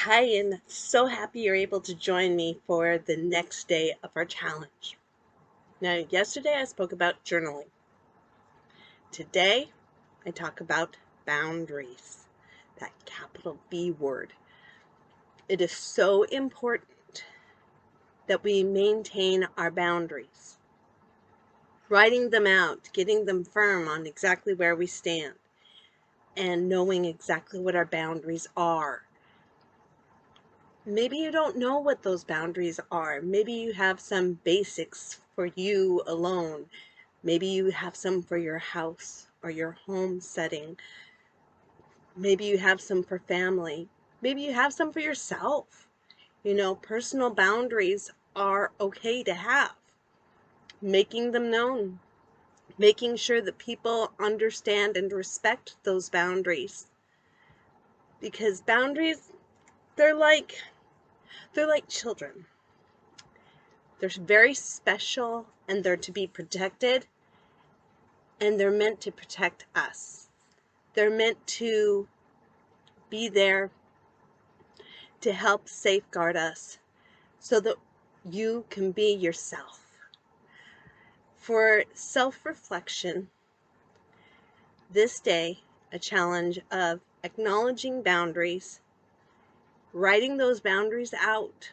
Hi, and so happy you're able to join me for the next day of our challenge. Now, yesterday I spoke about journaling. Today, I talk about boundaries, that capital B word. It is so important that we maintain our boundaries, writing them out, getting them firm on exactly where we stand, and knowing exactly what our boundaries are. Maybe you don't know what those boundaries are. Maybe you have some basics for you alone. Maybe you have some for your house or your home setting. Maybe you have some for family. Maybe you have some for yourself. Personal boundaries are okay to have. Making them known, making sure that people understand and respect those boundaries. Because boundaries, they're like children. They're very special and they're to be protected, and they're meant to protect us. They're meant to be there to help safeguard us so that you can be yourself. For self-reflection, this day, a challenge of acknowledging boundaries, writing those boundaries out.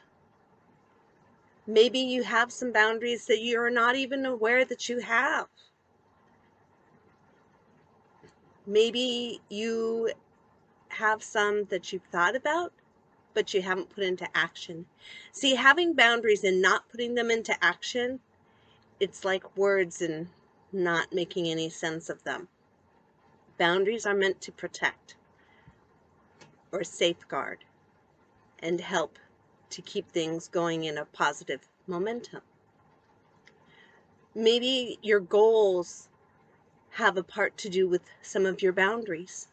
Maybe you have some boundaries that you're not even aware that you have. Maybe you have some that you've thought about, but you haven't put into action. See, having boundaries and not putting them into action, it's like words and not making any sense of them. Boundaries are meant to protect or safeguard and help to keep things going in a positive momentum. Maybe your goals have a part to do with some of your boundaries.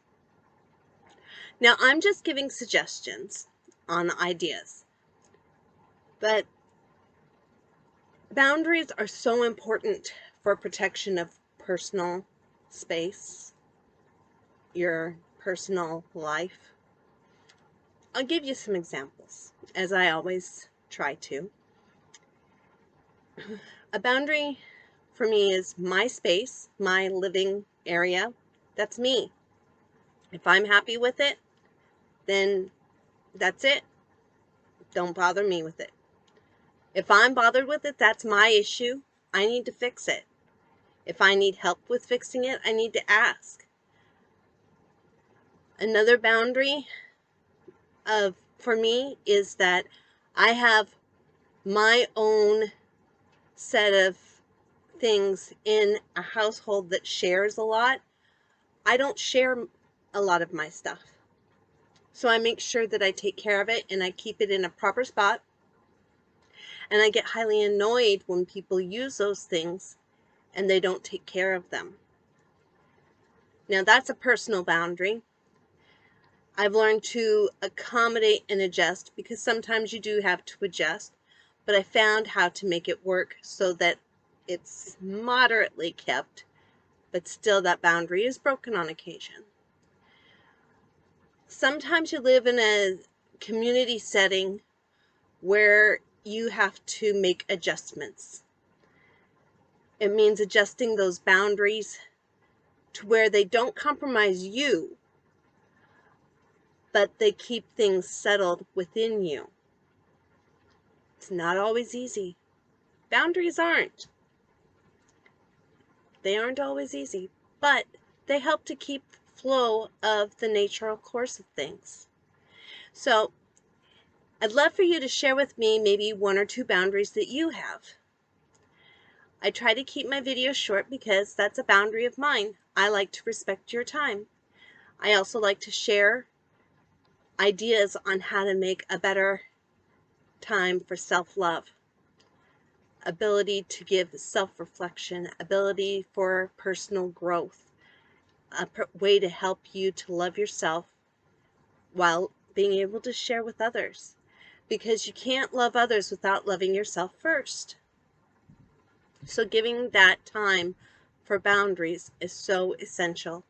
Now, I'm just giving suggestions on ideas, but boundaries are so important for protection of personal space, your personal life. I'll give you some examples, as I always try to. A boundary for me is my space, my living area. That's me. If I'm happy with it, then that's it. Don't bother me with it. If I'm bothered with it, that's my issue. I need to fix it. If I need help with fixing it, I need to ask. Another boundary for me is that I have my own set of things in a household that shares a lot. I don't share a lot of my stuff. So I make sure that I take care of it and I keep it in a proper spot. And I get highly annoyed when people use those things and they don't take care of them. Now that's a personal boundary. I've learned to accommodate and adjust, because sometimes you do have to adjust, but I found how to make it work so that it's moderately kept, but still that boundary is broken on occasion. Sometimes you live in a community setting where you have to make adjustments. It means adjusting those boundaries to where they don't compromise you, but they keep things settled within you. It's not always easy. Boundaries aren't. They aren't always easy, but they help to keep the flow of the natural course of things. So I'd love for you to share with me maybe one or two boundaries that you have. I try to keep my videos short because that's a boundary of mine. I like to respect your time. I also like to share ideas on how to make a better time for self-love, ability to give self-reflection, ability for personal growth, a way to help you to love yourself while being able to share with others, because you can't love others without loving yourself first. So giving that time for boundaries is so essential.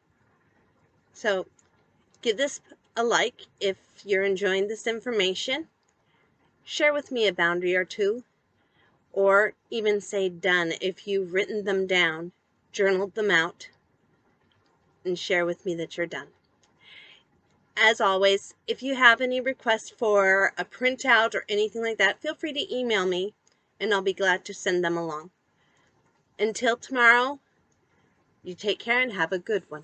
So give this a like if you're enjoying this information. Share with me a boundary or two, or even say done if you've written them down, journaled them out, and share with me that you're done. As always, if you have any requests for a printout or anything like that, feel free to email me and I'll be glad to send them along. Until tomorrow, you take care and have a good one.